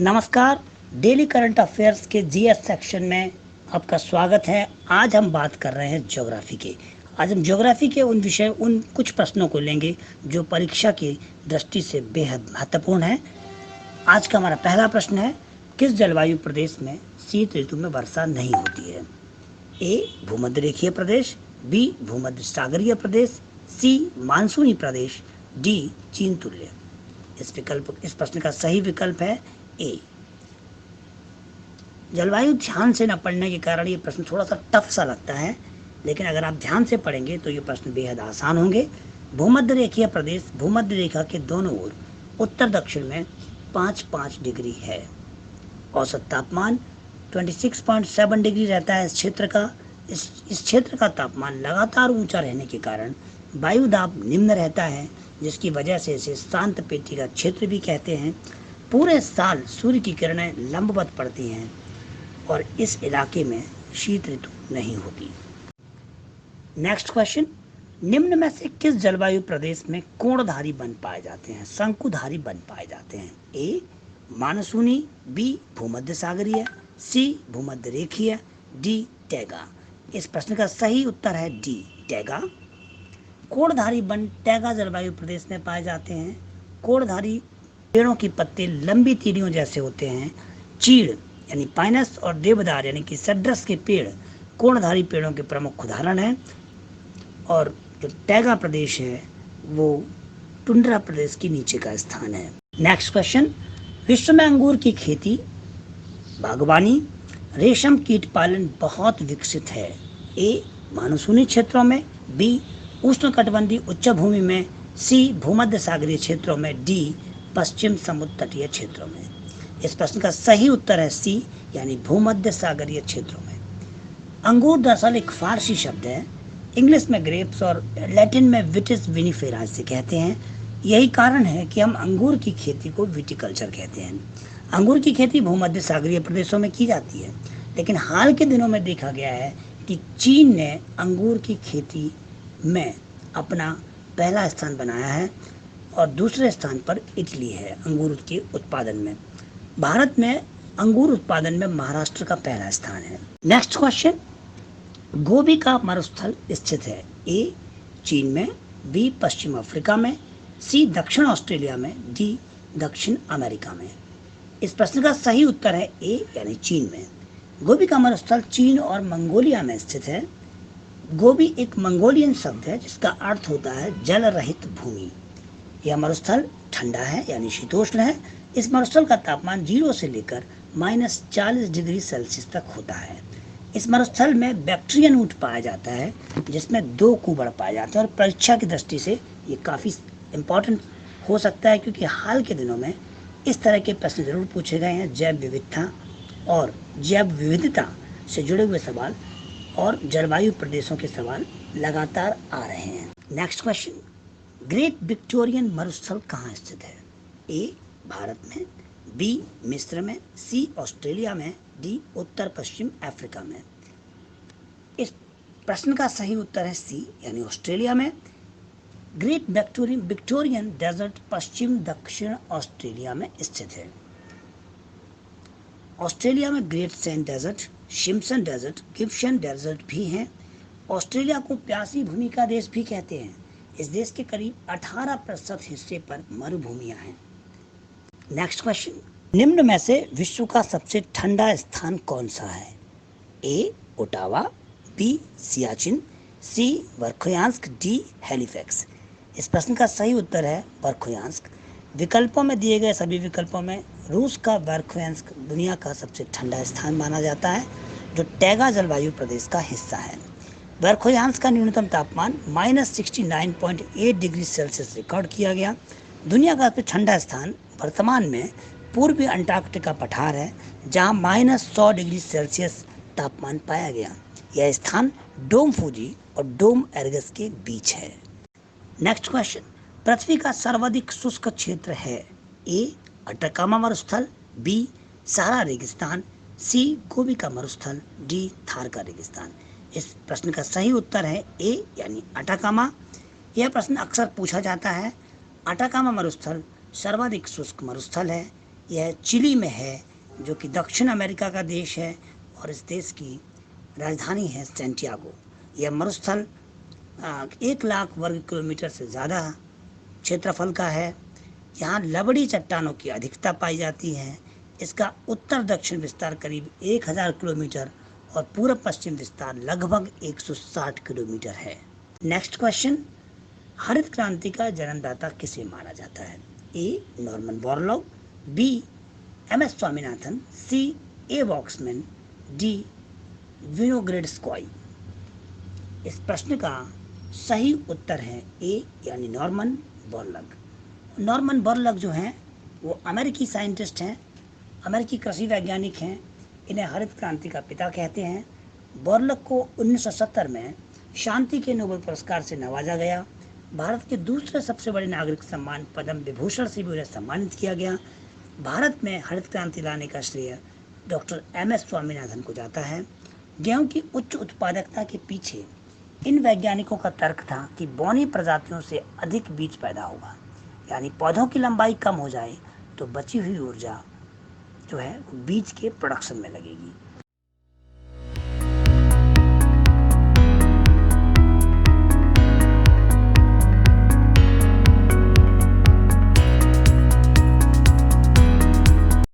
नमस्कार। Daily current affairs के GS section में आपका स्वागत है। आज हम बात कर रहे हैं ज्योग्राफी के। आज हम ज्योग्राफी के उन कुछ प्रश्नों को लेंगे जो परीक्षा की दृष्टि से बेहद महत्वपूर्ण है। आज का हमारा पहला प्रश्न है, किस जलवायु प्रदेश में शीत ऋतु में वर्षा नहीं होती है? ए भूमध्य रेखीय प्रदेश, बी भूमध्य सागरीय प्रदेश, सी मानसूनी प्रदेश, डी चीन तुल्य। इस प्रश्न का सही विकल्प है ए। जलवायु ध्यान से न पढ़ने के कारण ये प्रश्न थोड़ा सा टफ सा लगता है, लेकिन अगर आप ध्यान से पढ़ेंगे तो ये प्रश्न बेहद आसान होंगे। भूमध्य रेखीय प्रदेश भूमध्य रेखा के दोनों ओर उत्तर दक्षिण में 5-5 डिग्री है। औसत तापमान 26.7 डिग्री रहता है इस क्षेत्र का। इस क्षेत्र का तापमान लगातार ऊंचा रहने के कारण वायु दाब निम्न रहता है, जिसकी वजह से इसे शांत पेटी का क्षेत्र भी कहते हैं। पूरे साल सूर्य की किरणें लंबवत पड़ती हैं और इस इलाके में शीत ऋतु नहीं होती। नेक्स्ट क्वेश्चन, निम्न में से किस जलवायु प्रदेश में कोणधारी वन पाए जाते हैं, शंकुधारी वन पाए जाते हैं? ए मानसूनी, बी भूमध्य सागरीय, सी भूमध्य रेखीय, डी टैगा। इस प्रश्न का सही उत्तर है डी टैगा। कोणधारी वन टैगा जलवायु प्रदेश में पाए जाते हैं। कोणधारी पेड़ों की पत्ते लंबी तीलियों जैसे होते हैं। चीड़ यानी पाइनस और देवदार यानी कि सड्रस के पेड़ कोणधारी पेड़ों के प्रमुख उदाहरण हैं। और जो टैगा प्रदेश है वो टुंड्रा प्रदेश के नीचे का स्थान है। नेक्स्ट क्वेश्चन, विश्व में अंगूर की खेती, बागवानी, रेशम कीट पालन बहुत विकसित है। ए मानसूनी क्षेत्रों में, बी उष्णकटिबंधीय उच्च भूमि में, सी भूमध्य सागरीय क्षेत्रों में, डी पश्चिम समुद्र तटीय क्षेत्रों में। इस प्रश्न का सही उत्तर है सी यानी भूमध्य सागरीय क्षेत्रों में। अंगूर दरअसल एक फारसी शब्द है। इंग्लिश में ग्रेप्स और लैटिन में विटिस विनिफेरा से कहते हैं। यही कारण है कि हम अंगूर की खेती को विटिकल्चर कहते हैं। अंगूर की खेती भूमध्य सागरीय प्रदेशों में की जाती है, लेकिन हाल के दिनों में देखा गया है कि चीन ने अंगूर की खेती में अपना पहला स्थान बनाया है और दूसरे स्थान पर इटली है अंगूर के उत्पादन में। भारत में अंगूर उत्पादन में महाराष्ट्र का पहला स्थान है। नेक्स्ट क्वेश्चन, गोबी का मरुस्थल स्थित है? ए चीन में, बी पश्चिम अफ्रीका में, सी दक्षिण ऑस्ट्रेलिया में, डी दक्षिण अमेरिका में। इस प्रश्न का सही उत्तर है ए यानी चीन में। गोबी का मरुस्थल चीन और मंगोलिया में स्थित है। गोबी एक मंगोलियन शब्द है जिसका अर्थ होता है जल रहित भूमि। यह मरुस्थल ठंडा है यानी शीतोष्ण है। इस मरुस्थल का तापमान 0 से लेकर -40 डिग्री सेल्सियस तक होता है। इस मरुस्थल में बैक्टीरियन ऊंट पाया जाता है, जिसमें 2 कुबड़ पाए जाते हैं। और परीक्षा की दृष्टि से ये काफ़ी इम्पोर्टेंट हो सकता है, क्योंकि हाल के दिनों में इस तरह के प्रश्न जरूर पूछे गए हैं। जैव विविधता और जैव विविधता से जुड़े हुए सवाल और जलवायु प्रदेशों के सवाल लगातार आ रहे हैं। नेक्स्ट क्वेश्चन, ग्रेट विक्टोरियन मरुस्थल कहाँ स्थित है? ए भारत में, बी मिस्र में, सी ऑस्ट्रेलिया में, डी उत्तर पश्चिम अफ्रीका में। इस प्रश्न का सही उत्तर है सी यानी ऑस्ट्रेलिया में। ग्रेट विक्टोरियन डेजर्ट पश्चिम दक्षिण ऑस्ट्रेलिया में स्थित है। ऑस्ट्रेलिया में Great Sand Desert, Simpson Desert, Gibson Desert भी हैं। ऑस्ट्रेलिया को प्यासी भूमि का देश भी कहते हैं। इस देश के करीब 18% हिस्से पर मरुभूमियां हैं। नेक्स्ट क्वेश्चन, निम्न में से विश्व का सबसे ठंडा स्थान कौन सा है? ए ओटावा, बी सियाचिन, सी वर्खोयांस्क, डी हैलिफैक्स। इस प्रश्न का सही उत्तर है वर्खोयांस्क। विकल्पों में दिए गए सभी विकल्पों में रूस का वर्खोयांस्क दुनिया का सबसे ठंडा स्थान माना जाता है, जो टैगा जलवायु प्रदेश का हिस्सा है। वर्खोयांस्क का न्यूनतम तापमान -69.8 डिग्री सेल्सियस रिकॉर्ड किया गया। दुनिया का सबसे ठंडा स्थान वर्तमान में पूर्वी अंटार्कटिका पठार है, जहां -100 डिग्री सेल्सियस तापमान पाया गया। यह स्थान डोम फूजी और डोम एर्गस के बीच है। नेक्स्ट क्वेश्चन, पृथ्वी का सर्वाधिक शुष्क क्षेत्र है? ए अटकामा मरुस्थल, बी सहारा रेगिस्तान, सी गोबी का मरुस्थल, डी थार का रेगिस्तान। इस प्रश्न का सही उत्तर है ए यानी अटाकामा। यह प्रश्न अक्सर पूछा जाता है। अटाकामा मरुस्थल सर्वाधिक शुष्क मरुस्थल है। यह चिली में है, जो कि दक्षिण अमेरिका का देश है, और इस देश की राजधानी है सैंटियागो। यह मरुस्थल 1 लाख वर्ग किलोमीटर से ज़्यादा क्षेत्रफल का है। यहाँ लवड़ी चट्टानों की अधिकता पाई जाती है। इसका उत्तर दक्षिण विस्तार करीब 1000 किलोमीटर और पूर्व पश्चिम विस्तार लगभग 160 किलोमीटर है। नेक्स्ट क्वेश्चन, हरित क्रांति का जन्मदाता किसे माना जाता है? A. Norman Borlaug, B. MS. Swaminathan, C. A. Waksman, D. Winogradsky. इस प्रश्न का सही उत्तर है ए, यानी नॉर्मन बोरलॉग। नॉर्मन बोरलॉग जो हैं वो अमेरिकी साइंटिस्ट हैं, अमेरिकी कृषि वैज्ञानिक हैं। इन्हें हरित क्रांति का पिता कहते हैं। बोरलॉग को 1970 में शांति के नोबेल पुरस्कार से नवाजा गया। भारत के दूसरे सबसे बड़े नागरिक सम्मान पद्म विभूषण से भी उन्हें सम्मानित किया गया। भारत में हरित क्रांति लाने का श्रेय डॉक्टर एम.एस. स्वामीनाथन को जाता है। गेहूं की उच्च उत्पादकता के पीछे इन वैज्ञानिकों का तर्क था कि बौनी प्रजातियों से अधिक बीज पैदा होगा, यानी पौधों की लंबाई कम हो जाए तो बची हुई ऊर्जा जो है वो बीज के प्रोडक्शन में लगेगी।